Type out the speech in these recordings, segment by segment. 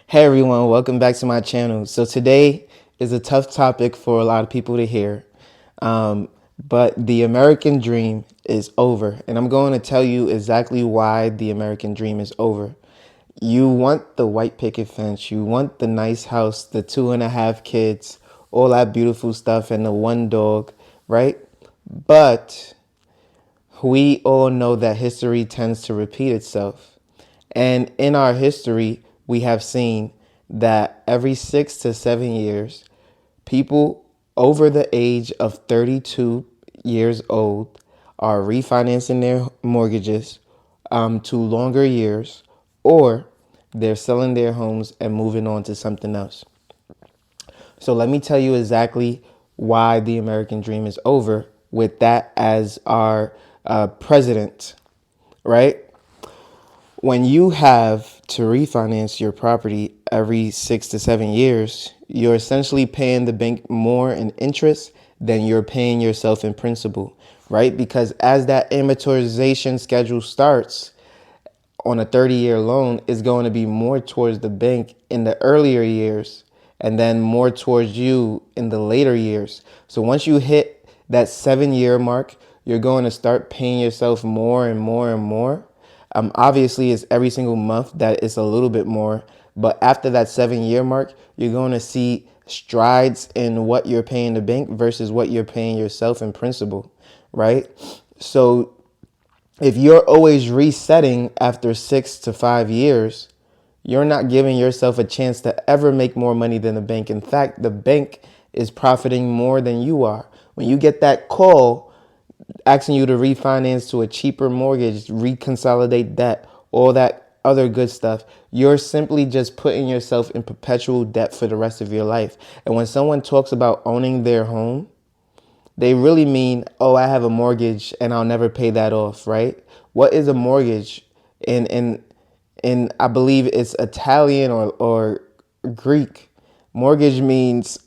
Hey everyone, welcome back to my channel. So today is a tough topic for a lot of people to hear, but the American dream is over, and I'm going to tell you exactly why the American dream is over. You want the white picket fence, you want the nice house, the 2.5 kids, all that beautiful stuff, and the one dog, right? But we all know that history tends to repeat itself. And in our history, we have seen that every 6 to 7 years, people over the age of 32 years old are refinancing their mortgages to longer years, or they're selling their homes and moving on to something else. So let me tell you exactly why the American dream is over with that as our president, right? When you have to refinance your property every 6 to 7 years, you're essentially paying the bank more in interest than you're paying yourself in principal, right? Because as that amortization schedule starts on a 30-year loan, is going to be more towards the bank in the earlier years and then more towards you in the later years. So once you hit that 7 year mark, you're going to start paying yourself more and more and more. Obviously, it's every single month that it's a little bit more. But after that 7 year mark, you're going to see strides in what you're paying the bank versus what you're paying yourself in principal, right? So if you're always resetting after 6 to 5 years, you're not giving yourself a chance to ever make more money than the bank. In fact, the bank is profiting more than you are. When you get that call asking you to refinance to a cheaper mortgage, reconsolidate debt, all that other good stuff, you're simply just putting yourself in perpetual debt for the rest of your life. And when someone talks about owning their home, they really mean, oh, I have a mortgage and I'll never pay that off, right? What is a mortgage? In I believe it's Italian or Greek. Mortgage means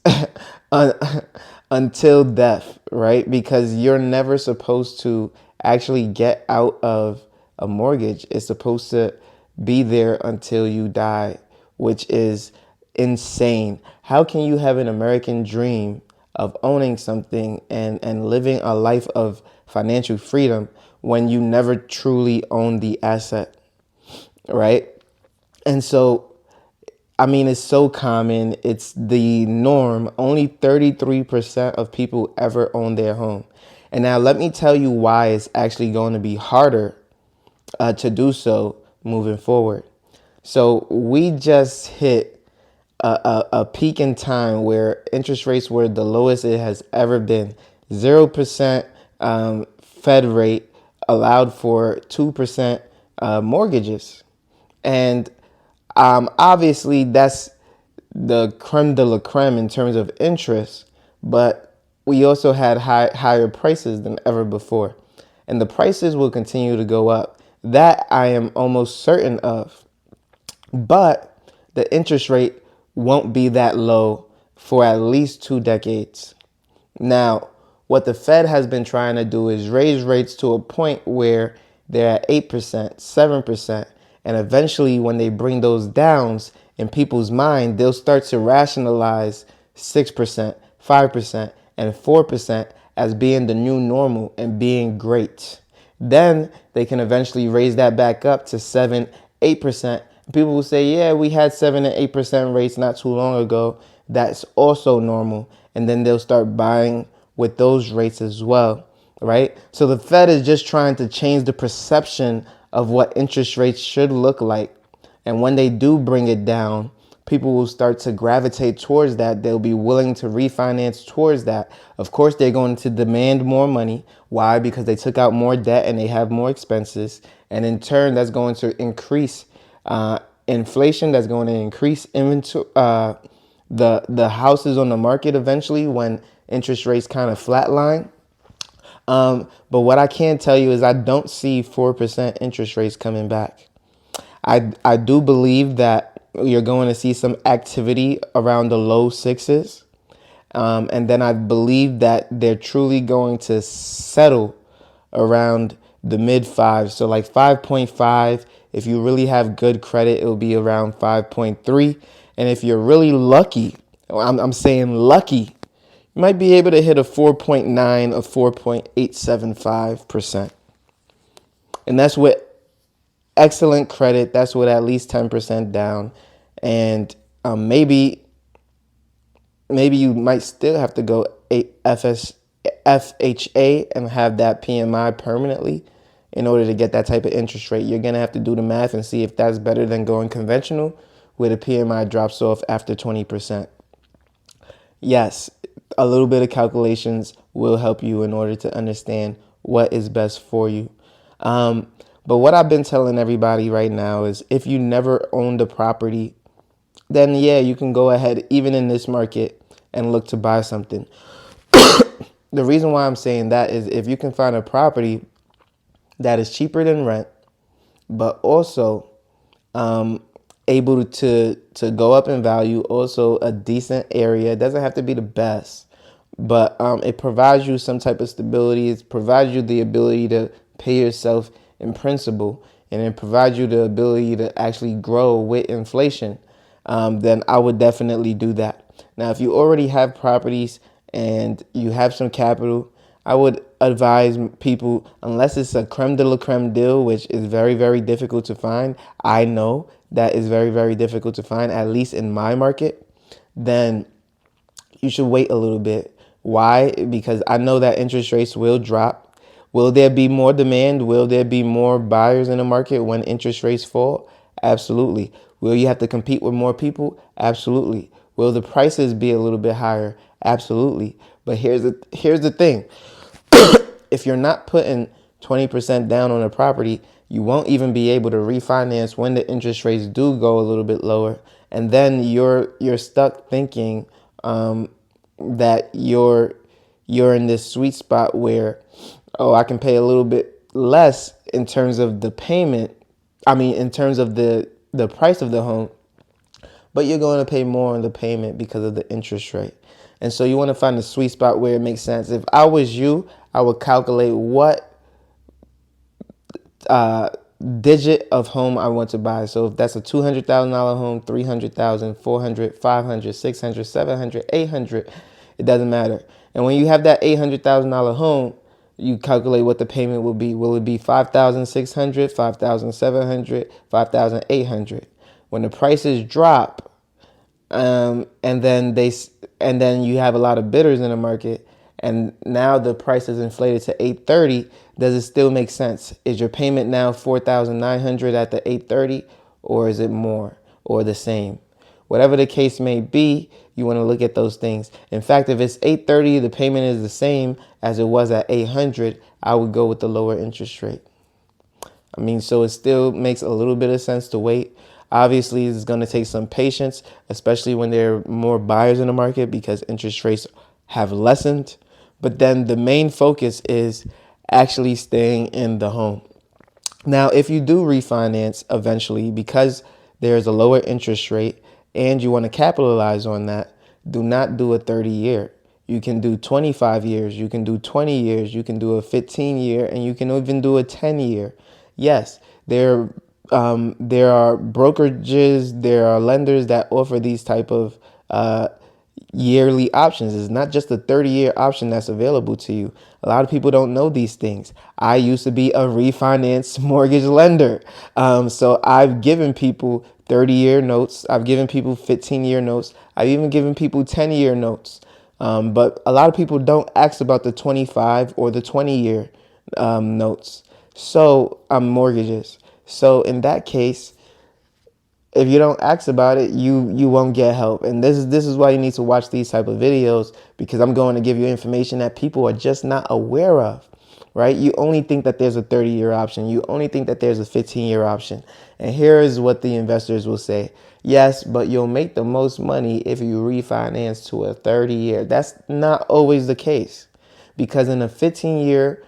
until death, right? Because you're never supposed to actually get out of a mortgage. It's supposed to be there until you die, which is insane. How can you have an American dream of owning something and living a life of financial freedom when you never truly own the asset, right? And so, I mean, it's so common. It's the norm. Only 33% of people ever own their home. And now let me tell you why it's actually going to be harder to do so moving forward. So we just hit a peak in time where interest rates were the lowest it has ever been. 0% Fed rate allowed for 2% mortgages. And obviously, that's the creme de la creme in terms of interest, but we also had higher prices than ever before. And the prices will continue to go up. That I am almost certain of. But the interest rate won't be that low for at least 2 decades. Now, what the Fed has been trying to do is raise rates to a point where they're at 8%, 7%. And eventually, when they bring those downs in people's mind, they'll start to rationalize 6%, 5%, and 4% as being the new normal and being great. Then they can eventually raise that back up to 7, 8%. People will say, yeah, we had 7 and 8% rates not too long ago. That's also normal. And then they'll start buying with those rates as well, right? So the Fed is just trying to change the perception of what interest rates should look like. And when they do bring it down, people will start to gravitate towards that. They'll be willing to refinance towards that. Of course, they're going to demand more money. Why? Because they took out more debt and they have more expenses. And in turn, that's going to increase inflation. That's going to increase inventory, the houses on the market eventually when interest rates kind of flatline. But what I can tell you is I don't see 4% interest rates coming back. I do believe that you're going to see some activity around the low sixes. And then I believe that they're truly going to settle around the mid fives. So like 5.5 If you really have good credit, it'll be around 5.3. And if you're really lucky, I'm saying lucky, you might be able to hit a 4.9 or 4.875%. And that's with excellent credit. That's with at least 10% down. And maybe you might still have to go FHA and have that PMI permanently in order to get that type of interest rate. You're going to have to do the math and see if that's better than going conventional where the PMI drops off after 20%. Yes, a little bit of calculations will help you in order to understand what is best for you. But what I've been telling everybody right now is if you never owned a property, then yeah, you can go ahead, even in this market, and look to buy something. The reason why I'm saying that is if you can find a property that is cheaper than rent, but also able to go up in value, also a decent area. It doesn't have to be the best, but it provides you some type of stability. It provides you the ability to pay yourself in principal, and it provides you the ability to actually grow with inflation. Then I would definitely do that. Now, if you already have properties and you have some capital, I would advise people, unless it's a creme de la creme deal, which is very, very difficult to find. I know that is very, very difficult to find, at least in my market. Then you should wait a little bit. Why? Because I know that interest rates will drop. Will there be more demand? Will there be more buyers in the market when interest rates fall? Absolutely. Will you have to compete with more people? Absolutely. Will the prices be a little bit higher? Absolutely. But here's the thing. If you're not putting 20% down on a property, you won't even be able to refinance when the interest rates do go a little bit lower. And then you're stuck thinking that you're in this sweet spot where, oh, I can pay a little bit less in terms of the payment. I mean, in terms of the price of the home, but you're going to pay more on the payment because of the interest rate. And so you want to find a sweet spot where it makes sense. If I was you, I would calculate what digit of home I want to buy. So if that's a $200,000 home, 300,000, 400, 500, 600, 700, 800, it doesn't matter. And when you have that $800,000 home, you calculate what the payment will be. Will it be 5,600, 5,700, 5,800? When the prices drop, and then you have a lot of bidders in the market, and now the price is inflated to 830. Does it still make sense? Is your payment now 4,900 at the 830, or is it more or the same? Whatever the case may be, you want to look at those things. In fact, if it's 830, the payment is the same as it was at 800, I would go with the lower interest rate. I mean, so it still makes a little bit of sense to wait. Obviously, it's going to take some patience, especially when there are more buyers in the market because interest rates have lessened. But then the main focus is actually staying in the home. Now, if you do refinance eventually because there's a lower interest rate and you want to capitalize on that, do not do a 30-year. You can do 25 years, you can do 20 years, you can do a 15-year, and you can even do a 10-year. Yes, there are brokerages, there are lenders that offer these type of yearly options. It's not just a 30-year option that's available to you. A lot of people don't know these things. I used to be a refinance mortgage lender. So I've given people 30-year notes. I've given people 15-year notes. I've even given people 10-year notes. But a lot of people don't ask about the 25 or the 20-year notes. So mortgages. So in that case, if you don't ask about it, you won't get help. And this is why you need to watch these type of videos, because I'm going to give you information that people are just not aware of, right? You only think that there's a 30-year option. You only think that there's a 15-year option. And here is what the investors will say. Yes, but you'll make the most money if you refinance to a 30-year. That's not always the case, because in a 15-year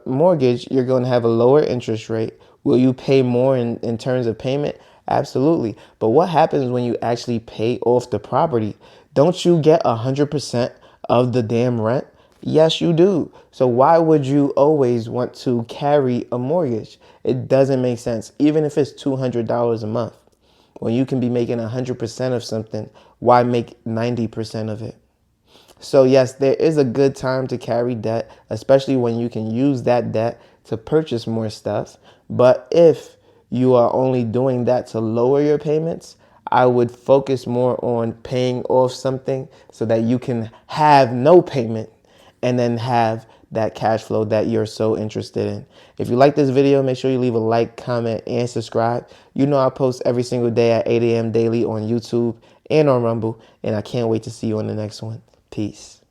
mortgage, you're going to have a lower interest rate. Will you pay more in terms of payment? Absolutely. But what happens when you actually pay off the property? Don't you get 100% of the damn rent? Yes, you do. So why would you always want to carry a mortgage? It doesn't make sense. Even if it's $200 a month, when you can be making 100% of something, why make 90% of it? So yes, there is a good time to carry debt, especially when you can use that debt to purchase more stuff. But if you are only doing that to lower your payments, I would focus more on paying off something so that you can have no payment and then have that cash flow that you're so interested in. If you like this video, make sure you leave a like, comment, and subscribe. You know I post every single day at 8 a.m. daily on YouTube and on Rumble, and I can't wait to see you on the next one. Peace.